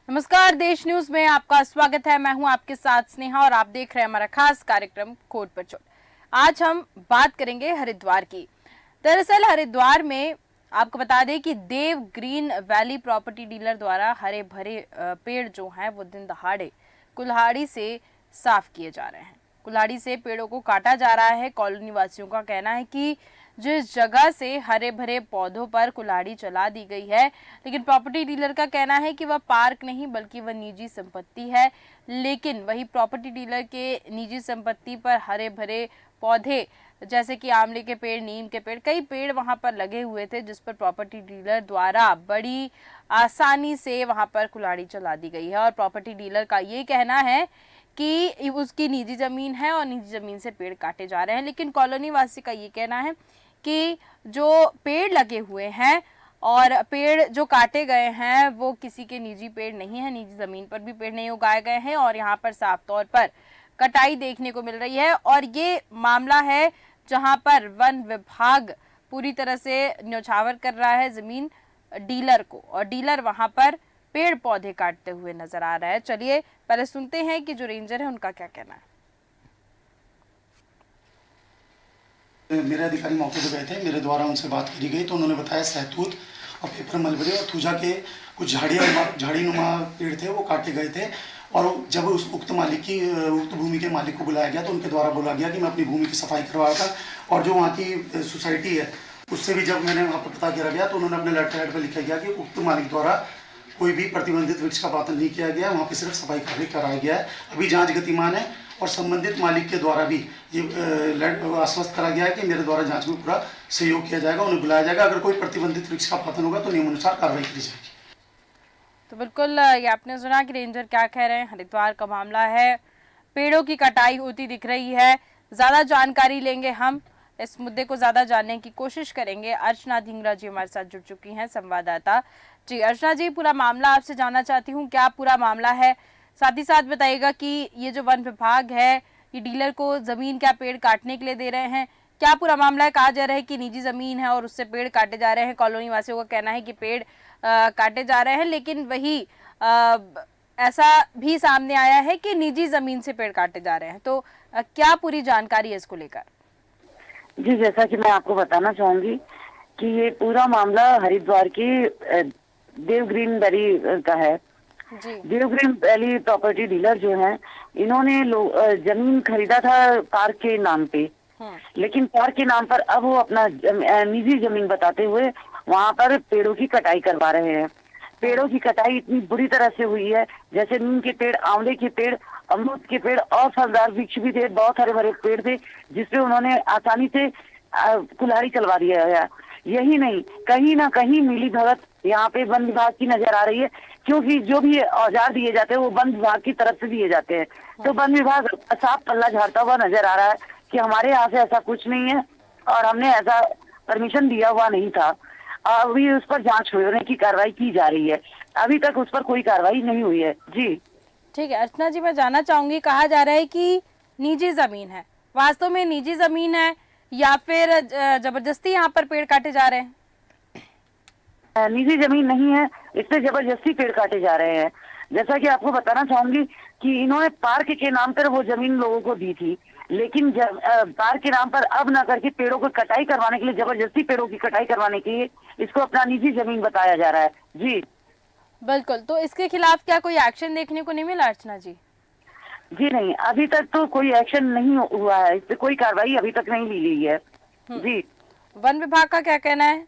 नमस्कार, देश न्यूज में आपका स्वागत है। मैं हूं आपके साथ स्नेहा और आप देख रहे हैं हमारा खास कार्यक्रम कोट पर चोट। आज हम बात करेंगे हरिद्वार की। दरअसल हरिद्वार में आपको बता दें कि देव ग्रीन वैली प्रॉपर्टी डीलर द्वारा हरे भरे पेड़ जो हैं वो दिन दहाड़े कुल्हाड़ी से साफ किए जा रहे हैं। कुल्हाड़ी से पेड़ों को काटा जा रहा है। कॉलोनी वासियों का कहना है कि जिस जगह से हरे भरे पौधों पर कुल्हाड़ी चला दी गई है, लेकिन प्रॉपर्टी डीलर का कहना है कि वह पार्क नहीं बल्कि वह निजी संपत्ति है। लेकिन वही प्रॉपर्टी डीलर के निजी संपत्ति पर हरे भरे पौधे जैसे कि आंवले के पेड़, नीम के पेड़, कई पेड़ वहां पर लगे हुए थे, जिस पर प्रॉपर्टी डीलर द्वारा बड़ी आसानी से वहां पर कुल्हाड़ी चला दी गई है। और प्रॉपर्टी डीलर का ये कहना है कि उसकी निजी जमीन है और निजी जमीन से पेड़ काटे जा रहे हैं। लेकिन कॉलोनी वासी का ये कहना है कि जो पेड़ लगे हुए हैं और पेड़ जो काटे गए हैं वो किसी के निजी पेड़ नहीं है, निजी जमीन पर भी पेड़ नहीं उगाए गए हैं और यहाँ पर साफ तौर पर कटाई देखने को मिल रही है। और ये मामला है जहां पर वन विभाग पूरी तरह से न्यौछावर कर रहा है जमीन डीलर को, और डीलर वहां पर पेड़ पौधे काटते हुए नजर आ रहा है। चलिए पहले सुनते हैं कि जो रेंजर है उनका क्या कहना है। मेरे अधिकारी मौके पर गए थे, मेरे द्वारा उनसे बात करी गई तो उन्होंने बताया सहतूत और पेपर मलबरी और थूजा के कुछ झाड़ीनुमा पेड़ थे वो काटे गए थे। और जब उस उक्त भूमि के मालिक को बुलाया गया तो उनके द्वारा बोला गया कि मैं अपनी भूमि की सफाई करवाया था। और जो वहाँ की सोसाइटी है उससे भी जब मैंने वहाँ पर पता किया गया तो उन्होंने अपने लेटर हेड पर लिखा गया कि उक्त मालिक द्वारा कोई भी प्रतिबंधित वृक्ष का पातन नहीं किया गया, वहाँ पर सिर्फ सफाई कार्य कराया गया है। अभी जाँच गतिमान है और संबंधित मालिक के द्वारा भी ये आश्वस्त करा गया है कि मेरे द्वारा जांच में पूरा सहयोग किया जाएगा, उन्हें बुलाया जाएगा। अगर कोई प्रतिबंधित वृक्ष का पातन होगा तो नियमानुसार कार्रवाई की जाएगी। तो बिल्कुल ये आपने सुना कि रेंजर क्या कह रहे हैं। हरिद्वार का मामला है, पेड़ों की कटाई होती दिख रही है। ज्यादा जानकारी लेंगे, हम इस मुद्दे को ज्यादा जानने की कोशिश करेंगे। अर्चना धिंगरा जी हमारे साथ जुड़ चुकी हैं, संवाददाता। जी अर्चना जी, पूरा मामला आपसे जानना चाहती हूँ, क्या पूरा मामला है? साथ ही साथ बताइएगा कि ये जो वन विभाग है ये डीलर को जमीन क्या पेड़ काटने के लिए दे रहे हैं, क्या पूरा मामला है? कहा जा रहा है कि निजी जमीन है और उससे पेड़ काटे जा रहे हैं। कॉलोनी वासियों का कहना है कि पेड़ काटे जा रहे हैं, लेकिन वही ऐसा भी सामने आया है कि निजी जमीन से पेड़ काटे जा रहे हैं। तो क्या पूरी जानकारी है इसको लेकर? जी, जैसा कि मैं आपको बताना चाहूंगी कि ये पूरा मामला हरिद्वार की देव ग्रीन वैली का है। देव ग्रीन वैली प्रॉपर्टी डीलर जो है, इन्होंने जमीन खरीदा था पार्क के नाम पे, लेकिन पार्क के नाम पर अब वो अपना निजी जमीन बताते हुए वहाँ पर पेड़ों की कटाई करवा रहे हैं। पेड़ों की कटाई इतनी बुरी तरह से हुई है, जैसे नीम के पेड़, आंवले के पेड़, अमरूद के पेड़ और फलदार वृक्ष भी थे, बहुत हरे भरे पेड़ थे, जिसपे उन्होंने आसानी से कुल्हाड़ी चलवा दिया है। यही नहीं, कहीं ना कहीं मिली भगत यहाँ पे वन विभाग की नजर आ रही है, क्योंकि जो भी औजार दिए जाते हैं वो वन विभाग की तरफ से दिए जाते हैं। तो वन विभाग साफ पल्ला झाड़ता हुआ नजर आ रहा है कि हमारे यहाँ से ऐसा कुछ नहीं है और हमने ऐसा परमिशन दिया हुआ नहीं था। अभी उस पर जांच होने की कार्रवाई की जा रही है, अभी तक उस पर कोई कार्रवाई नहीं हुई है। जी ठीक है अर्चना जी, मैं जानना चाहूंगी, कहा जा रहा है कि निजी जमीन है, वास्तव में निजी जमीन है या फिर जबरदस्ती यहाँ पर पेड़ काटे जा रहे हैं? निजी जमीन नहीं है, इस पे जबरदस्ती पेड़ काटे जा रहे हैं। जैसा कि आपको बताना चाहूंगी कि इन्होंने पार्क के नाम पर वो जमीन लोगों को दी थी, लेकिन पार्क के नाम पर अब ना करके पेड़ों को कटाई करवाने के लिए, जबरदस्ती पेड़ों की कटाई करवाने के लिए इसको अपना निजी जमीन बताया जा रहा है। जी बिल्कुल, तो इसके खिलाफ क्या कोई एक्शन देखने को नहीं मिला अर्चना जी? जी नहीं, अभी तक तो कोई एक्शन नहीं हुआ है, इस पे कोई कार्रवाई अभी तक नहीं ली गई है। जी वन विभाग का क्या कहना है?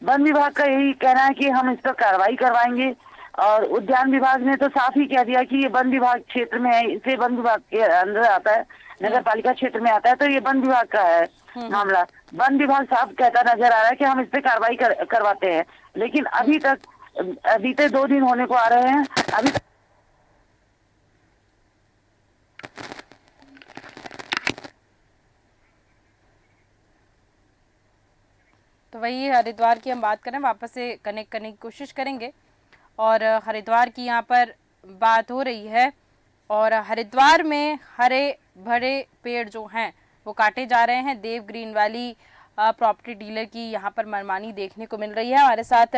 वन विभाग का यही कहना है कि हम इस पर कार्रवाई करवाएंगे, और उद्यान विभाग ने तो साफ ही कह दिया कि ये वन विभाग क्षेत्र में है, इसे वन विभाग के अंदर आता है, नगर पालिका क्षेत्र में आता है, तो ये वन विभाग का है मामला। वन विभाग साफ कहता नजर आ रहा है कि हम इस पे कार्रवाई करवाते हैं, लेकिन अभी तक बीते 2 दिन होने को आ रहे हैं, अभी तक तो वही हरिद्वार की हम बात करें, वापस से कनेक्ट करने की कोशिश करेंगे। और हरिद्वार की यहाँ पर बात हो रही है और हरिद्वार में हरे भरे पेड़ जो हैं वो काटे जा रहे हैं। देव ग्रीन वैली प्रॉपर्टी डीलर की यहाँ पर मनमानी देखने को मिल रही है। हमारे साथ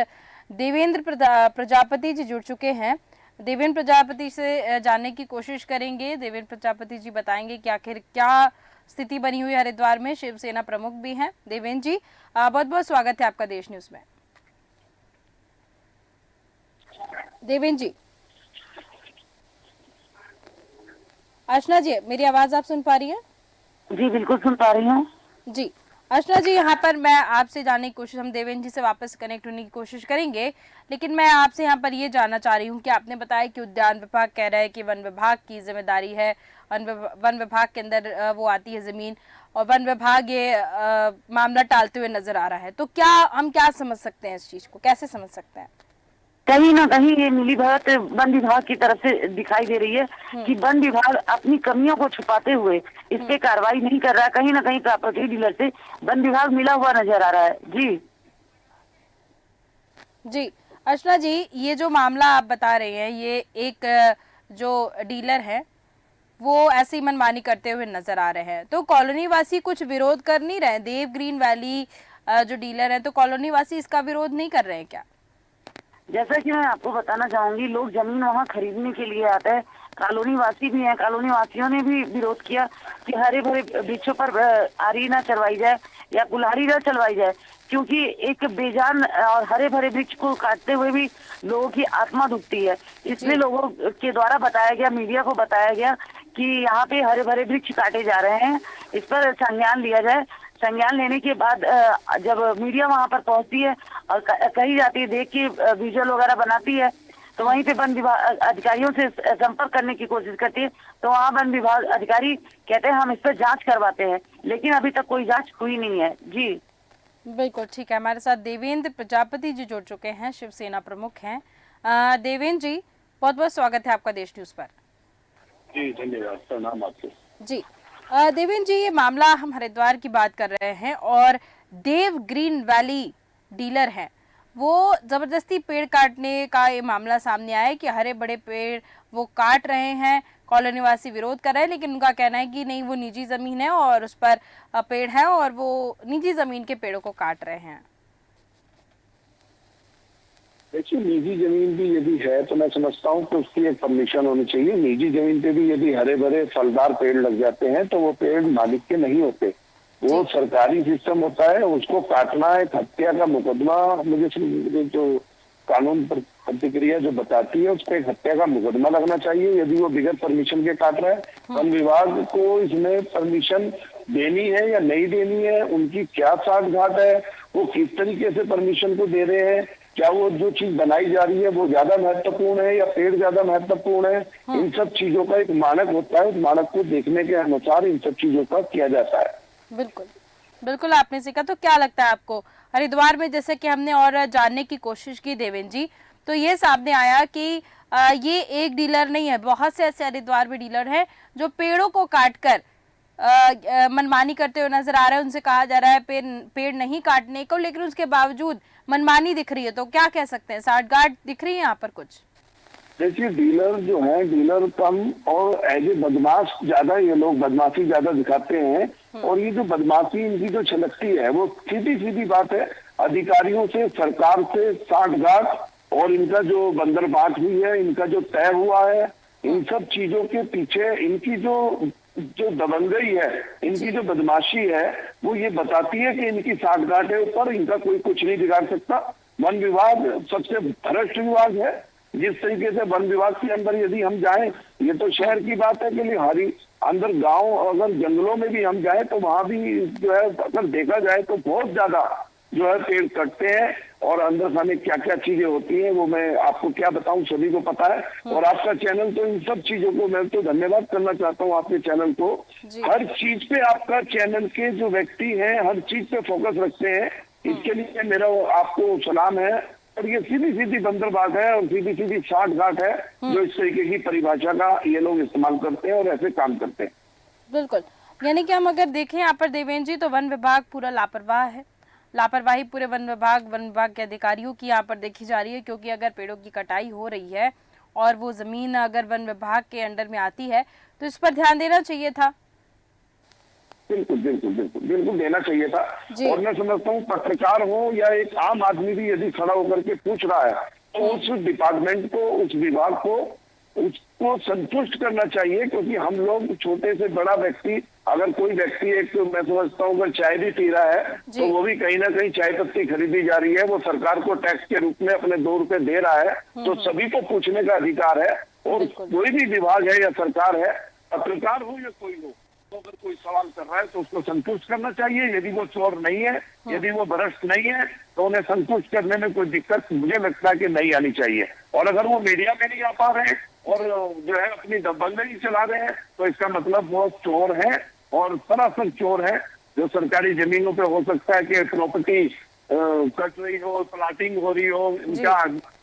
देवेंद्र प्रजापति जी जुड़ चुके हैं। देवेंद्र प्रजापति से जानने की कोशिश करेंगे। देवेंद्र प्रजापति जी बताएंगे कि आखिर क्या स्थिति बनी हुई हरिद्वार में। शिवसेना प्रमुख भी हैं। देवेंद्र जी, बहुत बहुत स्वागत है आपका देश न्यूज में। देवेंद्र जी, अर्चना जी, मेरी आवाज आप सुन पा रही है? जी बिल्कुल सुन पा रही हूँ जी अर्चना जी, यहाँ पर मैं आपसे जानने की कोशिश, हम देवेंद्र जी से वापस कनेक्ट होने की कोशिश करेंगे, लेकिन मैं आपसे यहाँ पर ये जानना चाह रही हूँ कि आपने बताया कि उद्यान विभाग कह रहा है कि वन विभाग की जिम्मेदारी है, वन विभाग के अंदर वो आती है जमीन, और वन विभाग ये मामला टालते हुए नजर आ रहा है। तो क्या हम क्या समझ सकते हैं, इस चीज को कैसे समझ सकते हैं? कहीं ना कहीं ये मिलीभगत वन विभाग की तरफ से दिखाई दे रही है कि वन विभाग अपनी कमियों को छुपाते हुए इस पे कार्रवाई नहीं कर रहा है। कहीं ना कहीं प्रॉपर्टी डीलर से वन विभाग मिला हुआ नजर आ रहा है। जी जी अर्चना जी, ये जो मामला आप बता रहे हैं, ये एक जो डीलर है वो ऐसी मनमानी करते हुए नजर आ रहे हैं, तो कॉलोनी वासी कुछ विरोध कर नहीं रहे? देव ग्रीन वैली जो डीलर है, तो कॉलोनी वासी इसका विरोध नहीं कर रहे हैं क्या? जैसा कि मैं आपको बताना चाहूंगी, लोग जमीन वहाँ खरीदने के लिए आते हैं। कॉलोनी वासी भी हैं, कॉलोनी वासियों ने भी विरोध किया कि हरे भरे वृक्षों पर आरी ना चलवाई जाए या कुल्हाड़ी ना चलवाई जाए, क्योंकि एक बेजान और हरे भरे वृक्ष को काटते हुए भी लोगों की आत्मा दुखती है। इसलिए लोगों के द्वारा बताया गया, मीडिया को बताया गया कि यहाँ पे हरे भरे वृक्ष काटे जा रहे हैं, इस पर संज्ञान लिया जाए। संज्ञान लेने के बाद जब मीडिया वहां पर पहुंचती है और कही जाती है, देख के विजुअल वगैरह बनाती है, तो वहीं पे वन विभाग अधिकारियों से संपर्क करने की कोशिश करती है, तो वहाँ वन विभाग अधिकारी कहते हैं हम इस पर जांच करवाते हैं, लेकिन अभी तक कोई जांच हुई नहीं है। जी बिल्कुल ठीक है। हमारे साथ देवेंद्र प्रजापति जी जुड़ चुके हैं, शिवसेना प्रमुख हैं। देवेंद्र जी, बहुत बहुत स्वागत है आपका देश न्यूज पर। जी धन्यवाद, प्रणाम आपको। जी देवेंद्र जी, ये मामला हम हरिद्वार की बात कर रहे हैं और देव ग्रीन वैली डीलर हैं, वो जबरदस्ती पेड़ काटने का ये मामला सामने आया है कि हरे बड़े पेड़ वो काट रहे हैं। कॉलोनी वासी विरोध कर रहे हैं, लेकिन उनका कहना है कि नहीं, वो निजी जमीन है और उस पर पेड़ है और वो निजी जमीन के पेड़ों को काट रहे हैं। देखिए, निजी जमीन भी यदि है तो मैं समझता हूँ कि उसकी एक परमिशन होनी चाहिए। निजी जमीन पे भी यदि हरे भरे फलदार पेड़ लग जाते हैं तो वो पेड़ मालिक के नहीं होते, वो सरकारी सिस्टम होता है। उसको काटना एक हत्या का मुकदमा, मुझे जो कानून पर प्रतिक्रिया जो बताती है उस पर एक हत्या का मुकदमा लगना चाहिए यदि वो बगैर परमिशन के काट रहा है। वन विभाग को इसमें परमिशन देनी है या नहीं देनी है, उनकी क्या साठगांठ है, वो किस तरीके से परमिशन को दे रहे हैं, क्या वो जो चीज बनाई जा रही है वो ज्यादा महत्वपूर्ण है या पेड़ ज्यादा महत्वपूर्ण है, इन सब चीजों का एक मानक होता है। उस मानक को देखने के अनुसार इन सब चीजों का किया जाता है। बिल्कुल बिल्कुल, आपने सीखा। तो क्या लगता है आपको, हरिद्वार में जैसे कि हमने और जानने की कोशिश की देवेंद्र जी, तो ये सामने आया कि ये एक डीलर नहीं है, बहुत से ऐसे हरिद्वार में डीलर हैं जो पेड़ों को काटकर मनमानी करते हुए नजर आ रहे हैं। उनसे कहा जा रहा है पेड़ नहीं काटने को, लेकिन उसके बावजूद मनमानी दिख रही है। तो क्या कह सकते हैं, साठगांठ दिख रही है यहाँ पर कुछ? देखिए, डीलर जो है, डीलर कम और एज ए बदमाश ज्यादा, ये लोग बदमाशी ज्यादा दिखाते हैं। और ये जो बदमाशी इनकी जो छलकती है वो सीधी सीधी बात है, अधिकारियों से, सरकार से साठगांठ, और इनका जो बंदरबाट भी है, इनका जो तय हुआ है, इन सब चीजों के पीछे इनकी जो दबंगई है, इनकी जो बदमाशी है, वो ये बताती है कि इनकी साठगांठ है ऊपर, इनका कोई कुछ नहीं बिगाड़ सकता। वन विभाग सबसे भ्रष्ट विभाग है। जिस तरीके से वन विभाग के अंदर यदि हम जाएं, ये तो शहर की बात है कि हरी अंदर गांव, अगर जंगलों में भी हम जाएं तो वहां भी जो है, अगर देखा जाए तो बहुत ज्यादा जो है पेड़ कटते हैं, और अंदर खाने क्या क्या चीजें होती हैं वो मैं आपको क्या बताऊं, सभी को पता है। और आपका चैनल तो इन सब चीजों को, मैं तो धन्यवाद करना चाहता हूं आपके चैनल को। हर चीज पे आपका चैनल के जो व्यक्ति हैं हर चीज पे फोकस रखते हैं, इसके लिए मेरा आपको सलाम है। और ये सीधी सीधी बंदरबात है और सीधी सीधी साठगांठ है जो इस तरीके की परिभाषा का ये लोग इस्तेमाल करते हैं और ऐसे काम करते हैं। बिल्कुल, यानी कि हम अगर देखें यहाँ पर देवेंद्र जी, तो वन विभाग पूरा लापरवाह है। लापरवाही पूरे वन विभाग के अधिकारियों की यहाँ पर देखी जा रही है, क्योंकि अगर पेड़ों की कटाई हो रही है और वो जमीन अगर वन विभाग के अंडर में आती है तो इस पर ध्यान देना चाहिए था। बिल्कुल बिल्कुल बिल्कुल बिल्कुल देना चाहिए था। जी। और मैं समझता हूँ पत्रकार हो या एक आम आदमी भी यदि खड़ा होकर के पूछ रहा है तो उस डिपार्टमेंट को, उस विभाग को, उसको संतुष्ट करना चाहिए। क्योंकि हम लोग छोटे से बड़ा व्यक्ति, अगर कोई व्यक्ति एक, मैं समझता हूँ अगर चाय भी पी रहा है तो वो भी कहीं ना कहीं चाय पत्ती खरीदी जा रही है, वो सरकार को टैक्स के रूप में अपने 2 रुपए दे रहा है, तो सभी को पूछने का अधिकार है। और कोई भी विभाग है या सरकार है, पत्रकार हो या कोई हो, तो अगर कोई सवाल कर रहा है तो उसको संतुष्ट करना चाहिए। यदि वो चोर नहीं है, यदि वो भ्रष्ट नहीं है, तो उन्हें संतुष्ट करने में कोई दिक्कत मुझे लगता है कि नहीं आनी चाहिए। और अगर वो मीडिया में नहीं आ पा रहे हैं और जो है अपनी दबंगई चला रहे हैं, तो इसका मतलब वो चोर है और सरासर चोर है। जो सरकारी जमीनों पे हो सकता है कि प्रॉपर्टी कट रही हो, प्लाटिंग हो रही हो, इनका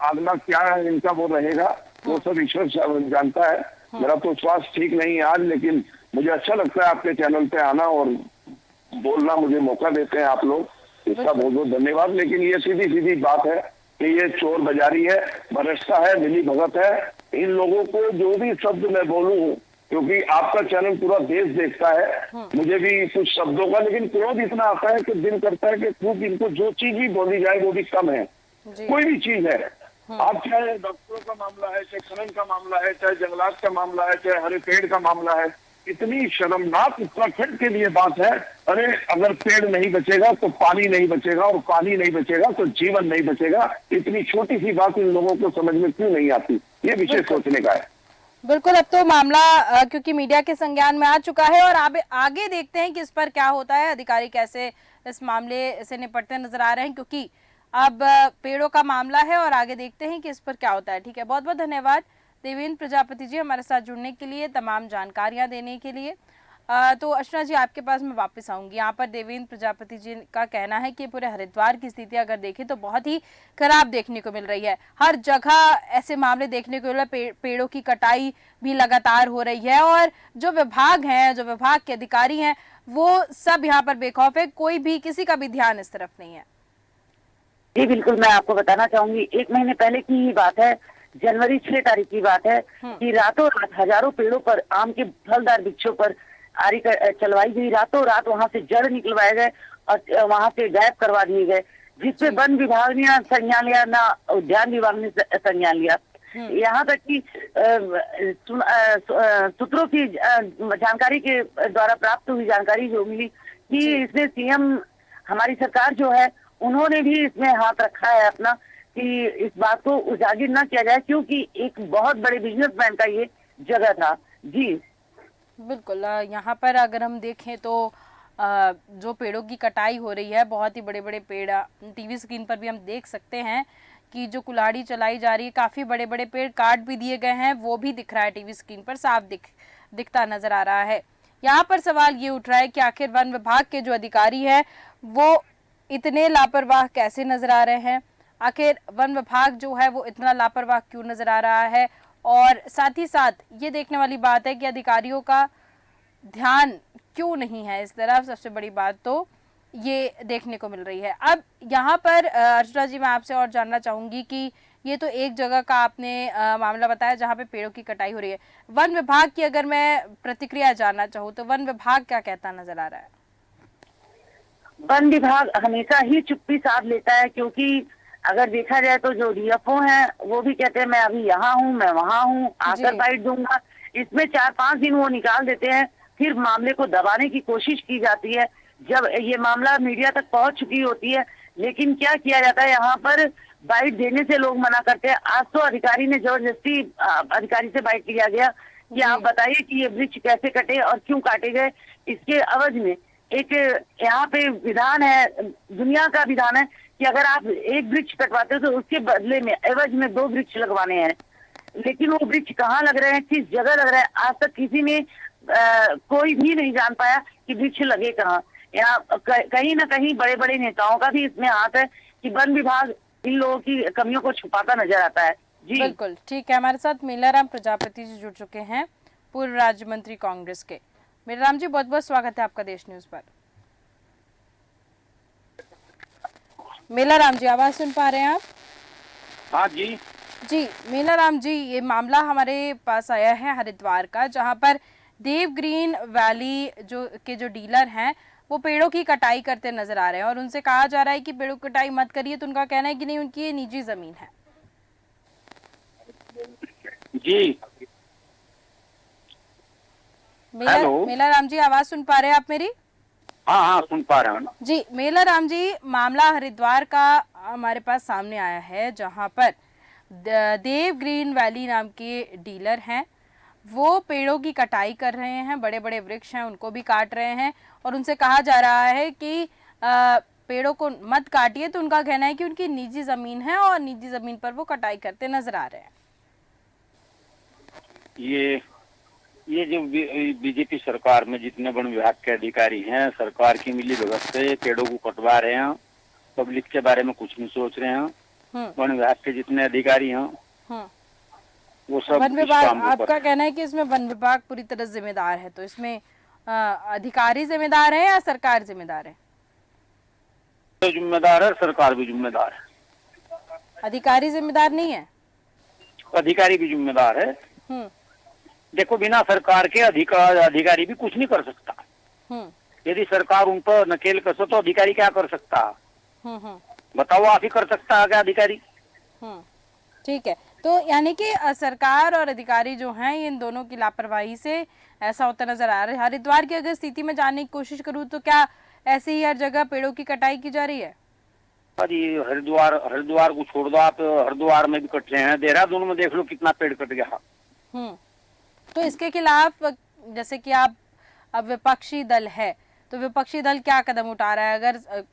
अगला क्या है, इनका वो रहेगा, वो सब ईश्वर जानता है। मेरा तो स्वास्थ्य ठीक नहीं है आज, लेकिन मुझे अच्छा लगता है आपके चैनल पे आना और बोलना, मुझे मौका देते हैं आप लोग, इसका बहुत बहुत धन्यवाद। लेकिन ये सीधी सीधी बात है कि ये चोर बाजारी है, भ्रष्टा है, मिली भगत है। इन लोगों को जो भी शब्द मैं बोलूं, क्योंकि आपका चैनल पूरा देश देखता है, मुझे भी कुछ शब्दों का लेकिन क्रोध इतना आता है कि दिल करता है कि खूब इनको जो चीज भी बोली जाए वो भी कम है। कोई भी चीज है, आप चाहे डॉक्टरों का मामला है, चाहे खनन का मामला है, चाहे जंगलात का मामला है, चाहे हरे पेड़ का मामला है, इतनी शर्मनाक उत्तराखंड के लिए बात है। अरे अगर पेड़ नहीं बचेगा तो पानी नहीं बचेगा, और पानी नहीं बचेगा तो जीवन नहीं बचेगा। इतनी छोटी सी बात इन लोगों को समझ में क्यों नहीं आती, ये विषय सोचने का है। बिल्कुल, अब तो मामला क्योंकि मीडिया के संज्ञान में आ चुका है और आगे देखते हैं कि इस पर क्या होता है, अधिकारी कैसे इस मामले से निपटते नजर आ रहे हैं, क्योंकि अब पेड़ों का मामला है और आगे देखते हैं कि इस पर क्या होता है। ठीक है, बहुत बहुत धन्यवाद देवेंद्र प्रजापति जी हमारे साथ जुड़ने के लिए, तमाम जानकारियां देने के लिए। तो अर्चना जी आपके पास मैं वापस आऊंगी। यहाँ पर देवेंद्र प्रजापति जी का कहना है कि पूरे हरिद्वार की स्थिति अगर देखें तो बहुत ही खराब देखने को मिल रही है। हर जगह ऐसे मामले देखने को मिल रहे हैं, पेड़ों की कटाई भी लगातार हो रही है और जो विभाग हैं, जो विभाग के अधिकारी हैं, वो सब यहाँ पर बेखौफ है, कोई भी किसी का भी ध्यान इस तरफ नहीं है। जी बिल्कुल, मैं आपको बताना चाहूंगी, 1 महीने पहले की ही बात है, जनवरी 6 तारीख की बात है कि रातों रात हजारों पेड़ों पर, आम के फलदार वृक्षों पर आरी चलवाई गई। रातों रात वहां से जड़ निकलवाए गए और वहां से गायब करवा दिए गए, जिसपे वन विभाग ने संज्ञान लिया, ना उद्यान विभाग ने संज्ञान लिया। यहाँ तक कि सूत्रों की जानकारी के द्वारा प्राप्त हुई जानकारी जो मिली कि इसमें सीएम, हमारी सरकार जो है, उन्होंने भी इसमें हाथ रखा है अपना, कि इस बात को उजागर न किया जाए, क्योंकि एक बहुत बड़े बिजनेसमैन का ये जगह था। जी बिल्कुल, यहाँ पर अगर हम देखें तो जो पेड़ों की कटाई हो रही है, बहुत ही बड़े बड़े पेड़, टीवी स्क्रीन पर भी हम देख सकते हैं कि जो कुल्हाड़ी चलाई जा रही है, काफी बड़े बड़े पेड़ काट भी दिए गए हैं, वो भी दिख रहा है टीवी स्क्रीन पर, साफ दिखता नजर आ रहा है। यहाँ पर सवाल ये उठ रहा है कि आखिर वन विभाग के जो अधिकारी हैं वो इतने लापरवाह कैसे नजर आ रहे हैं, आखिर वन विभाग जो है वो इतना लापरवाह क्यों नजर आ रहा है, और साथ ही साथ ये देखने वाली बात है कि अधिकारियों का ध्यान क्यों नहीं है इस तरफ। सबसे बड़ी बात तो ये देखने को मिल रही है। अब यहाँ पर अर्चना जी मैं आपसे और जानना चाहूंगी कि ये तो एक जगह का आपने मामला बताया जहाँ पे पेड़ों की कटाई हो रही है, वन विभाग की अगर मैं प्रतिक्रिया जानना चाहूँ तो वन विभाग क्या कहता नजर आ रहा है? वन विभाग हमेशा ही चुप्पी साध लेता है, क्योंकि अगर देखा जाए तो जो डीएफओ हैं वो भी कहते हैं मैं अभी यहाँ हूँ, मैं वहाँ हूँ, आकर बाइट दूंगा। इसमें 4-5 दिन वो निकाल देते हैं, फिर मामले को दबाने की कोशिश की जाती है जब ये मामला मीडिया तक पहुंच चुकी होती है। लेकिन क्या किया जाता है, यहाँ पर बाइट देने से लोग मना करते हैं। आज तो अधिकारी ने जबरदस्ती अधिकारी से बाइट लिया गया कि आप बताइए कि ये वृक्ष कैसे कटे और क्यों काटे गए। इसके अवज में एक यहाँ पे विधान है, दुनिया का विधान है कि अगर आप एक वृक्ष कटवाते हो तो उसके बदले में एवज में 2 वृक्ष लगवाने हैं। लेकिन वो वृक्ष कहाँ लग रहे हैं, किस जगह लग रहे हैं, आज तक किसी ने कोई भी नहीं जान पाया कि वृक्ष लगे कहाँ। यहाँ कहीं ना कहीं बड़े बड़े नेताओं का भी इसमें हाथ है कि वन विभाग इन लोगों की कमियों को छुपाता नजर आता है। जी बिल्कुल ठीक है, हमारे साथ मेलाराम प्रजापति जी जुड़ चुके हैं, पूर्व राज्य मंत्री कांग्रेस के। मेलाराम जी बहुत बहुत स्वागत है आपका देश न्यूज पर। मेलाराम जी आवाज सुन पा रहे हैं आप? हाँ जी जी मेलाराम जी, ये मामला हमारे पास आया है हरिद्वार का, जहां पर देव ग्रीन वैली जो डीलर हैं वो पेड़ों की कटाई करते नजर आ रहे हैं और उनसे कहा जा रहा है कि पेड़ों की कटाई मत करिए, तो उनका कहना है कि नहीं, उनकी ये निजी जमीन है। जी मेला राम जी, आवाज सुन पा रहे हैं आप मेरी? हाँ हाँ, सुन पा रहे हैं जी मेला राम जी, मामला हरिद्वार का हमारे पास सामने आया है, जहां पर देव ग्रीन वैली नाम के डीलर हैं, वो पेड़ों की कटाई कर रहे हैं, बड़े बड़े वृक्ष हैं उनको भी काट रहे हैं और उनसे कहा जा रहा है कि पेड़ों को मत काटिए, तो उनका कहना है कि उनकी निजी जमीन है और निजी जमीन पर वो कटाई करते नजर आ रहे हैं। ये जो बीजेपी सरकार में जितने वन विभाग के अधिकारी हैं, सरकार की मिली भगत से पेड़ों को कटवा रहे हैं, पब्लिक के बारे में कुछ नहीं सोच रहे हैं। वन विभाग के जितने अधिकारी हैं वो सब वन विभाग, आपका कहना है कि इसमें वन विभाग पूरी तरह जिम्मेदार है, तो इसमें अधिकारी जिम्मेदार है या सरकार जिम्मेदार है? जिम्मेदार है, सरकार भी जिम्मेदार है। अधिकारी जिम्मेदार नहीं है? अधिकारी भी जिम्मेदार है। देखो, बिना सरकार के अधिकारी भी कुछ नहीं कर सकता। यदि सरकार उन पर नकेल कसे तो अधिकारी क्या कर सकता? बताओ, आप ही कर सकता है क्या अधिकारी? ठीक है, तो यानी कि सरकार और अधिकारी जो हैं, इन दोनों की लापरवाही से ऐसा होता नजर आ रहा है। हरिद्वार की अगर स्थिति में जानने की कोशिश करूं तो क्या ऐसे ही हर जगह पेड़ों की कटाई की जा रही है? अरे हरिद्वार को छोड़ दो, आप हरिद्वार में भी कट रहे हैं, देहरादून में देख लो कितना पेड़ कट गया। तो इसके खिलाफ, जैसे कि आप अब विपक्षी दल है, तो विपक्षी दल क्या कदम उठा रहा है?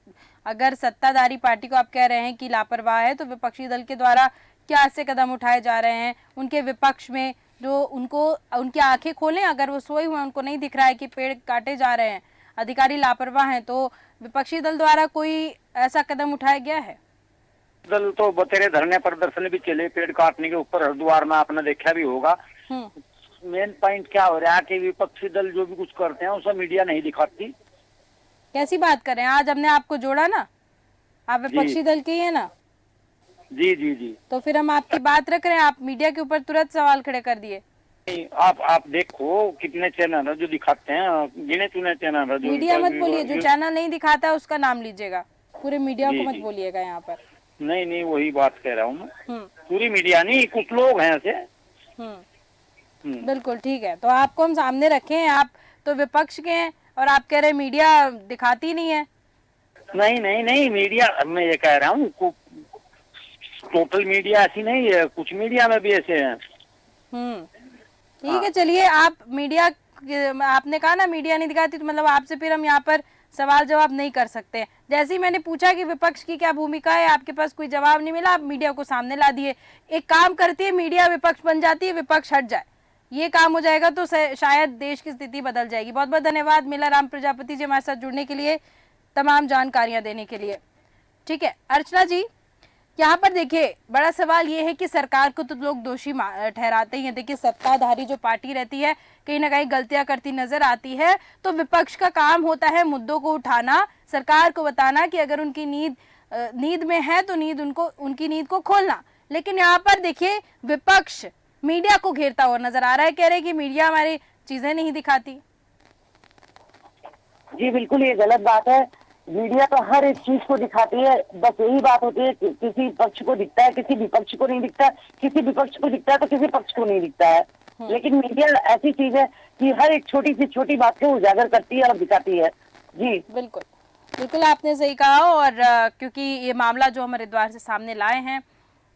अगर सत्ताधारी पार्टी को आप कह रहे हैं कि लापरवाह है, तो विपक्षी दल के द्वारा क्या ऐसे कदम उठाए जा रहे हैं उनके विपक्ष में, जो उनकी आंखें खोलें? अगर वो सोए हुए, उनको नहीं दिख रहा है कि पेड़ काटे जा रहे हैं, अधिकारी लापरवाह हैं, तो विपक्षी दल द्वारा कोई ऐसा कदम उठाया गया है? दल तो बतेरे धरने प्रदर्शन भी चले पेड़ काटने के ऊपर, हरिद्वार में आपने देखा भी होगा। मेन पॉइंट क्या हो रहा है कि विपक्षी दल जो भी कुछ करते हैं उसे मीडिया नहीं दिखाती। कैसी बात कर रहे हैं? आज हमने आपको जोड़ा ना, आप विपक्षी दल के ही है ना? जी जी जी। तो फिर हम आपकी बात रख रहे हैं, आप मीडिया के ऊपर तुरंत सवाल खड़े कर दिए। आप देखो कितने चैनल है जो दिखाते हैं, गिने चुने चैनल है। मीडिया मत बोलिए, जो चैनल नहीं दिखाता है उसका नाम लीजिएगा, पूरे मीडिया को मत बोलिएगा यहाँ पर। नहीं, वही बात कह रहा हूँ मैं, पूरी मीडिया नहीं, कुछ लोग हैं ऐसे। बिल्कुल ठीक है, तो आपको हम सामने रखे हैं, आप तो विपक्ष के हैं और आप कह रहे हैं मीडिया दिखाती नहीं है। नहीं, मीडिया, मैं ये कह रहा हूँ टोटल मीडिया ऐसी नहीं है, कुछ मीडिया में भी ऐसे हैं। ठीक है, चलिए, आप मीडिया, आपने कहा ना मीडिया नहीं दिखाती, तो मतलब आपसे फिर हम यहाँ पर सवाल जवाब नहीं कर सकते। जैसे ही मैंने पूछा कि विपक्ष की क्या भूमिका है, आपके पास कोई जवाब नहीं मिला, आप मीडिया को सामने ला दिए। एक काम करती है मीडिया, विपक्ष बन जाती है, विपक्ष हट जाए, ये काम हो जाएगा तो शायद देश की स्थिति बदल जाएगी। बहुत बहुत धन्यवाद मेला राम प्रजापति जी हमारे साथ जुड़ने के लिए, तमाम जानकारियां देने के लिए। ठीक है अर्चना जी, यहाँ पर देखिए बड़ा सवाल ये है कि सरकार को तो लोग दोषी ठहराते ही हैं। देखिए सत्ताधारी जो पार्टी रहती है कहीं ना कहीं गलतियां करती नजर आती है, तो विपक्ष का काम होता है मुद्दों को उठाना, सरकार को बताना कि अगर उनकी नींद में है तो उनकी नींद को खोलना। लेकिन यहाँ पर देखिए विपक्ष मीडिया को घेरता हुआ नजर आ रहा है, कह रहे कि मीडिया हमारी चीजें नहीं दिखाती। जी बिल्कुल, ये गलत बात है। मीडिया तो हर एक चीज को दिखाती है, बस यही बात होती है कि किसी पक्ष को दिखता है, किसी विपक्ष को नहीं दिखता, किसी विपक्ष को दिखता है तो किसी पक्ष को नहीं दिखता है। लेकिन मीडिया ऐसी चीज है कि हर एक छोटी से छोटी बात को उजागर करती है और दिखाती है। जी बिल्कुल आपने सही कहा। और क्योंकि ये मामला जो हम हरिद्वार से सामने लाए हैं,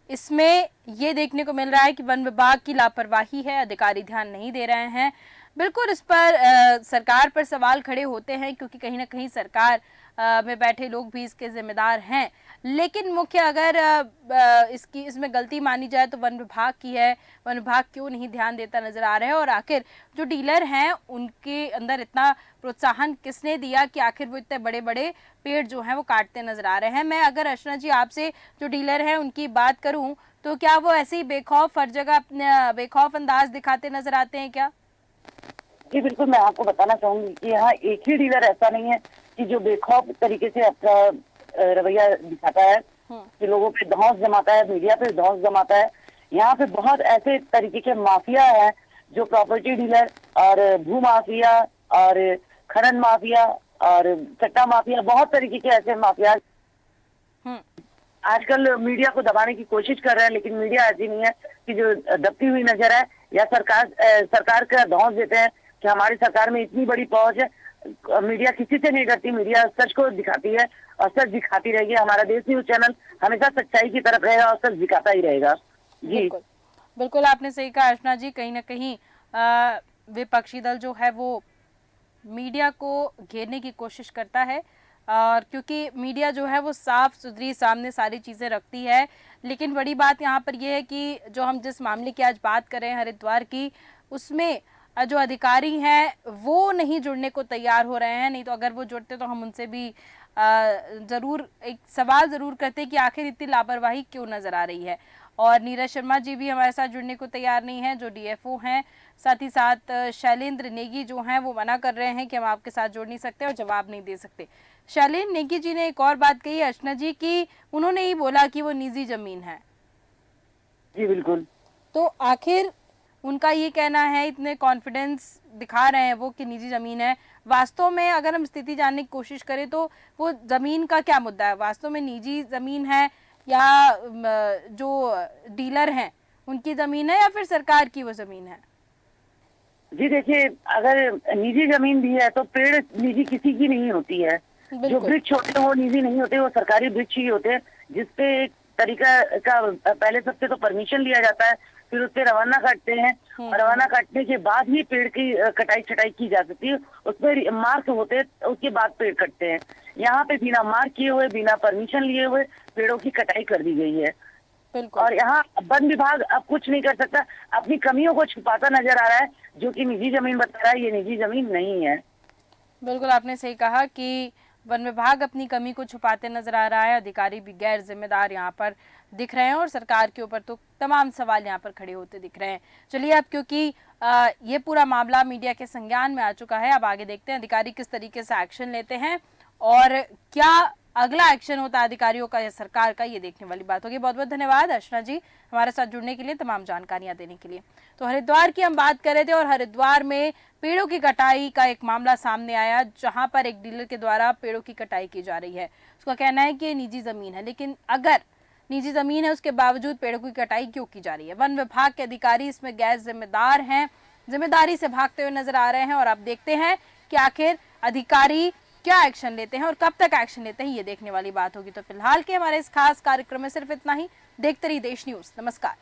इसमें ये देखने को मिल रहा है कि वन विभाग की लापरवाही है, अधिकारी ध्यान नहीं दे रहे हैं। बिल्कुल इस पर सरकार पर सवाल खड़े होते हैं, क्योंकि कहीं ना कहीं सरकार में बैठे लोग भी इसके जिम्मेदार हैं। लेकिन मुख्य अगर इसमें गलती मानी जाए तो वन विभाग की है। वन विभाग क्यों नहीं ध्यान देता नजर आ रहा है, और आखिर जो डीलर हैं उनके अंदर इतना प्रोत्साहन किसने दिया कि आखिर वो इतने बड़े बड़े पेड़ जो हैं वो काटते नजर आ रहे हैं। मैं अगर अर्चना जी आपसे जो डीलर हैं उनकी बात करूं तो क्या वो ऐसे ही बेखौफ हर जगह अपने बेखौफ अंदाज दिखाते नजर आते हैं क्या? जी बिल्कुल, मैं आपको बताना चाहूंगी कि यहाँ एक ही डीलर ऐसा नहीं है कि जो बेखौफ तरीके से अपना रवैया दिखाता है, कि लोगों पे धौंस जमाता है, मीडिया पे धौंस जमाता है। यहाँ पे बहुत ऐसे तरीके के माफिया है जो प्रॉपर्टी डीलर और भू माफिया और खनन माफिया और सट्टा माफिया, बहुत तरीके के ऐसे माफिया आजकल मीडिया को दबाने की कोशिश कर रहे हैं, लेकिन मीडिया ऐसी नहीं है कि जो दबती हुई नजर है या सरकार का धौंस देते हैं कि हमारी सरकार में इतनी बड़ी पहुंच है। मीडिया किसी से नहीं डरती, मीडिया सच को दिखाती है और सच दिखाती रहेगी। हमारा देश न्यूज चैनल हमेशा सच्चाई की तरफ रहेगा और सच दिखाता ही रहेगा। जी बिल्कुल आपने सही कहा अर्चना जी। कहीं ना कहीं विपक्षी दल जो है वो मीडिया को घेरने की कोशिश करता है, और क्योंकि मीडिया जो है वो साफ सुथरी सामने सारी चीज़ें रखती है। लेकिन बड़ी बात यहाँ पर यह है कि जो हम जिस मामले की आज बात कर रहे हैं हरिद्वार की, उसमें जो अधिकारी हैं वो नहीं जुड़ने को तैयार हो रहे हैं। नहीं तो अगर वो जुड़ते तो हम उनसे भी ज़रूर एक सवाल ज़रूर करते कि आखिर इतनी लापरवाही क्यों नज़र आ रही है। और नीरज शर्मा जी भी हमारे साथ जुड़ने को तैयार नहीं हैं, जो डीएफओ हैं। साथ ही साथ शैलेंद्र नेगी जो हैं वो मना कर रहे हैं कि हम आपके साथ जुड़ नहीं सकते और जवाब नहीं दे सकते। शैलेंद्र नेगी जी ने एक और बात कही अर्चना जी की, उन्होंने ही बोला कि वो निजी जमीन है। जी बिल्कुल। तो आखिर उनका ये कहना है, इतने कॉन्फिडेंस दिखा रहे हैं वो कि निजी जमीन है, वास्तव में अगर हम स्थिति जानने की कोशिश करें तो वो जमीन का क्या मुद्दा है? वास्तव में निजी जमीन है या जो डीलर हैं उनकी जमीन है या फिर सरकार की वो जमीन है? जी देखिए, अगर निजी जमीन भी है तो पेड़ निजी किसी की नहीं होती है। जो वृक्ष होते हैं वो निजी नहीं होते, वो सरकारी वृक्ष ही होते हैं, जिसपे एक तरीका का पहले सबसे तो परमिशन लिया जाता है, फिर उसपे रवाना काटते हैं और रवाना काटने के बाद ही पेड़ की कटाई छटाई की जा सकती है। उसपे मार्क होते हैं, उसके बाद पेड़ कटते हैं। यहाँ पे बिना मार्क किए हुए, बिना परमिशन लिए हुए पेड़ों की कटाई कर दी गई है। और यहाँ वन विभाग अब कुछ नहीं कर सकता, अपनी कमियों को छुपाता नजर आ रहा है, जो कि निजी जमीन बता रहा है ये निजी जमीन नहीं है। बिल्कुल आपने सही कहा कि वन विभाग अपनी कमी को छुपाते नजर आ रहा है, अधिकारी भी गैर जिम्मेदार यहाँ पर दिख रहे हैं और सरकार के ऊपर तो तमाम सवाल यहाँ पर खड़े होते दिख रहे हैं। चलिए अब क्योंकि ये पूरा मामला मीडिया के संज्ञान में आ चुका है, अब आगे देखते हैं अधिकारी किस तरीके से एक्शन लेते हैं और क्या अगला एक्शन होता है अधिकारियों का या सरकार का, ये देखने वाली बात होगी। बहुत बहुत धन्यवाद अर्चना जी हमारे साथ जुड़ने के लिए, तमाम जानकारियां देने के लिए। तो हरिद्वार की हम बात कर रहे थे और हरिद्वार में पेड़ों की कटाई का एक मामला सामने आया, जहां पर एक डीलर के द्वारा पेड़ों की कटाई की जा रही है। उसका कहना है कि ये निजी जमीन है, लेकिन अगर निजी जमीन है उसके बावजूद पेड़ों की कटाई क्यों की जा रही है? वन विभाग के अधिकारी इसमें गैर जिम्मेदार हैं, जिम्मेदारी से भागते हुए नजर आ रहे हैं। और अब देखते हैं कि आखिर अधिकारी क्या एक्शन लेते हैं और कब तक एक्शन लेते हैं, ये देखने वाली बात होगी। तो फिलहाल के हमारे इस खास कार्यक्रम में सिर्फ इतना ही। देखते रहिए देश न्यूज। नमस्कार।